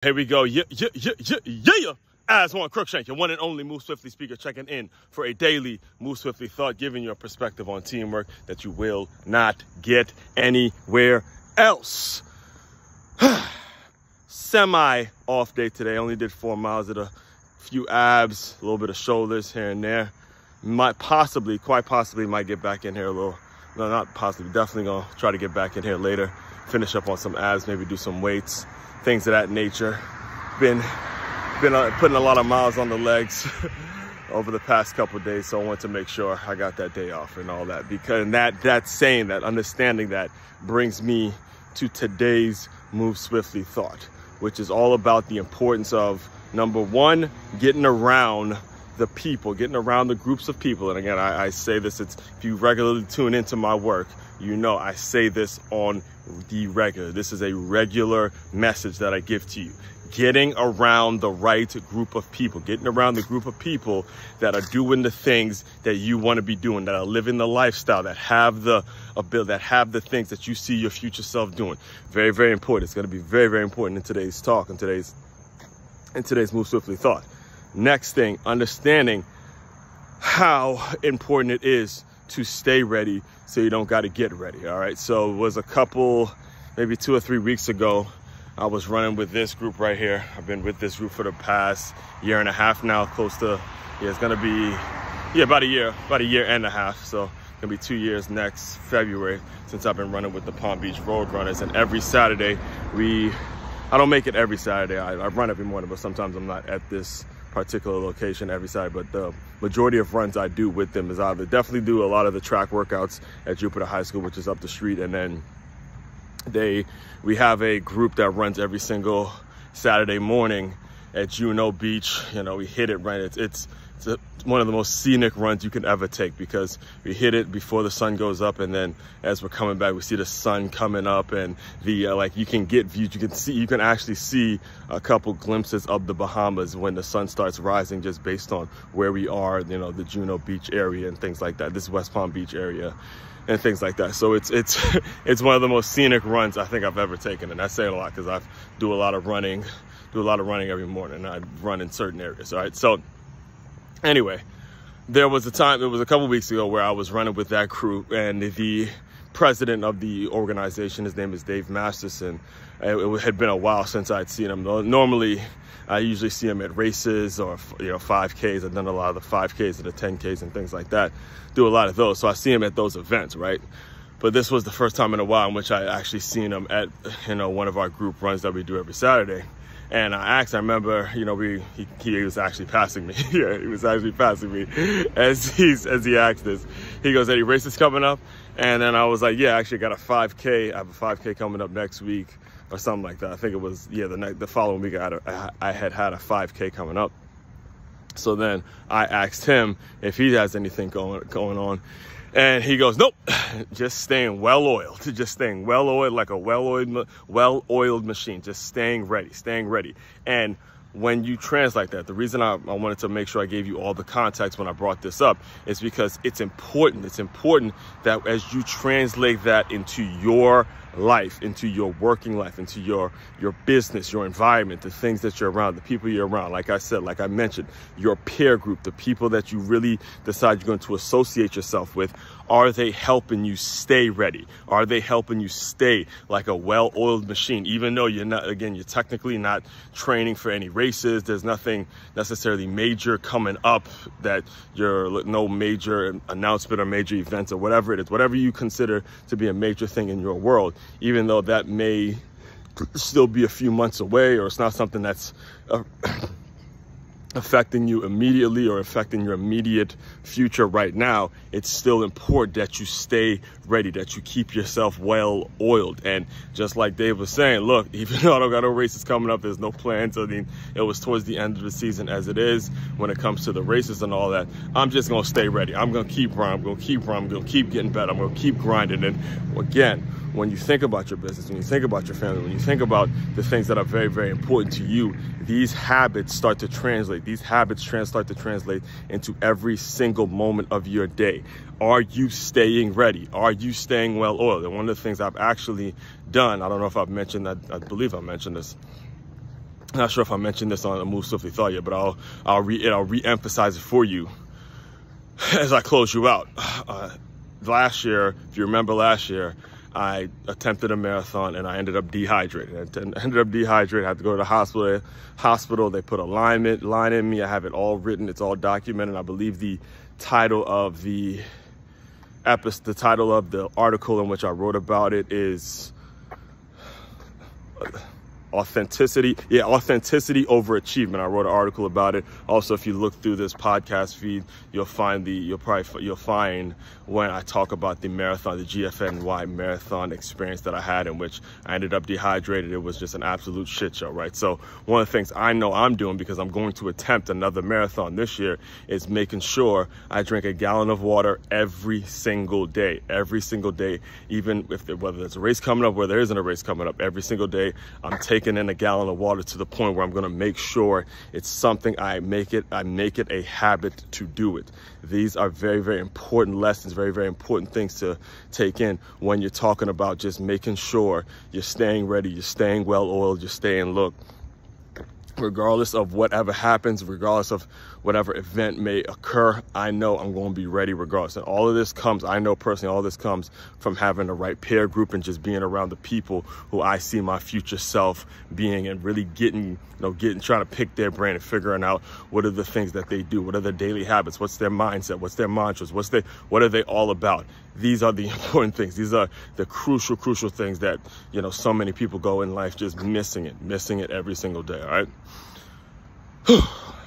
Here we go. Yeah. Aswand, Cruickshank, your one and only Move Swiftly speaker, checking in for a daily Move Swiftly thought, giving you a perspective on teamwork that you will not get anywhere else. Semi-off day today. Only did 4 miles at a few abs, a little bit of shoulders here and there. Quite possibly might get back in here a little. No, not possibly. Definitely gonna try to get back in here later. Finish up on some abs, maybe do some weights, things of that nature. Been putting a lot of miles on the legs over the past couple of days, so I want to make sure I got that day off and all that. Because that understanding that brings me to today's Move Swiftly thought, which is all about the importance of, number one, getting around the people, getting around the groups of people. And again, I say this, if you regularly tune into my work, you know I say this on the regular. This is a regular message that I give to you. Getting around the right group of people, getting around the group of people that are doing the things that you want to be doing, that are living the lifestyle, that have the ability, that have the things that you see your future self doing. Very, very important. It's going to be very, very important in today's talk, in today's Move Swiftly thought. Next thing, understanding how important it is to stay ready so you don't got to get ready. All right. So it was maybe 2 or 3 weeks ago, I was running with this group right here. I've been with this group for the past 1.5 years now, close to, it's going to be, about a year and a half. So it's going to be 2 years next February since I've been running with the Palm Beach Road Runners. And every Saturday, I don't make it every Saturday. I run every morning, but sometimes I'm not at this particular location every Saturday. But the majority of runs I do with them is either definitely do a lot of the track workouts at Jupiter High School, which is up the street, and then we have a group that runs every single Saturday morning at Juno Beach. You know, we hit it right. It's one of the most scenic runs you can ever take, because we hit it before the sun goes up, and then as we're coming back, we see the sun coming up, and you can get views. You can actually see a couple glimpses of the Bahamas when the sun starts rising, just based on where we are, you know, the Juno Beach area and things like that. This is West Palm Beach area and things like that. So it's one of the most scenic runs I think I've ever taken, and I say it a lot because I do a lot of running every morning. I run in certain areas. All right, so anyway, it was a couple weeks ago where I was running with that crew, and the president of the organization, his name is Dave Masterson. It had been a while since I'd seen him. Normally, I usually see him at races or 5Ks. I've done a lot of the 5Ks and the 10Ks and things like that. Do a lot of those, so I see him at those events, right? But this was the first time in a while in which I actually seen him at one of our group runs that we do every Saturday. And I remember, he was actually passing me. Yeah, he was actually passing me as he asked this. He goes, "Any races coming up?" And then I was like, "Yeah, actually got a 5K. I have a 5K coming up next week," or something like that. I think it was, the following week I had a 5K coming up. So then I asked him if he has anything going on. And he goes, "Nope, just staying well-oiled, like a well-oiled machine, just staying ready. And when you translate that, the reason I wanted to make sure I gave you all the context when I brought this up is because it's important. It's important that as you translate that into your life, into your working life, into your business, your environment, the things that you're around, the people you're around, like I mentioned, your peer group, the people that you really decide you're going to associate yourself with, are they helping you stay ready? Are they helping you stay like a well-oiled machine? Even though you're technically not training for any races, there's nothing necessarily major coming up, that no major announcement or major events or whatever it is, whatever you consider to be a major thing in your world, even though that may still be a few months away, or it's not something that's affecting you immediately or affecting your immediate future right now, it's still important that you stay ready, that you keep yourself well oiled. And just like Dave was saying, look, even though I don't got no races coming up, there's no plans. I mean, it was towards the end of the season as it is when it comes to the races and all that. I'm just going to stay ready. I'm going to keep running. I'm going to keep running. I'm going to keep getting better. I'm going to keep grinding. And again, when you think about your business, when you think about your family, when you think about the things that are very, very important to you, these habits start to translate. These habits start to translate into every single moment of your day. Are you staying ready? Are you staying well oiled? And one of the things I've actually done, I don't know if I've mentioned that, I believe I mentioned this, not sure if I mentioned this on the Move Swiftly Thought yet, but I'll re-emphasize it for you as I close you out. Last year, if you remember last year, I attempted a marathon and I ended up dehydrated. I had to go to the hospital. They put a line in me. I have it all written. It's all documented. I believe the title of the article in which I wrote about it is authenticity over achievement. I wrote an article about it. Also, if you look through this podcast feed, you'll find when I talk about the marathon, the GFNY marathon experience that I had, in which I ended up dehydrated. It was just an absolute shit show, right? So one of the things I know I'm doing, because I'm going to attempt another marathon this year, is making sure I drink a gallon of water every single day, even whether there's a race coming up, where there isn't a race coming up. Every single day I'm taking in a gallon of water, to the point where I'm going to make sure it's something I make it a habit to do it. These are very, very important lessons, very, very important things to take in when you're talking about just making sure you're staying ready, you're staying well oiled, you're staying, look, regardless of whatever happens, regardless of whatever event may occur, I know I'm going to be ready regardless. And all of this comes, I know personally, all this comes from having the right peer group and just being around the people who I see my future self being, and really trying to pick their brain and figuring out what are the things that they do, what are their daily habits, what's their mindset, what's their mantras, what are they all about. These are the important things. These are the crucial things that, so many people go in life just missing it every single day, all right?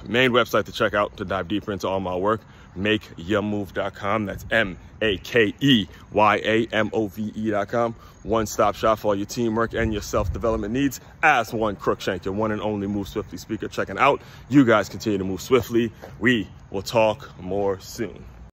Main website to check out to dive deeper into all my work, makeyourmove.com. That's makeyourmove.com. One-stop shop for all your teamwork and your self-development needs. Aswand Cruickshank, your one and only Move Swiftly speaker, checking out. You guys continue to move swiftly. We will talk more soon.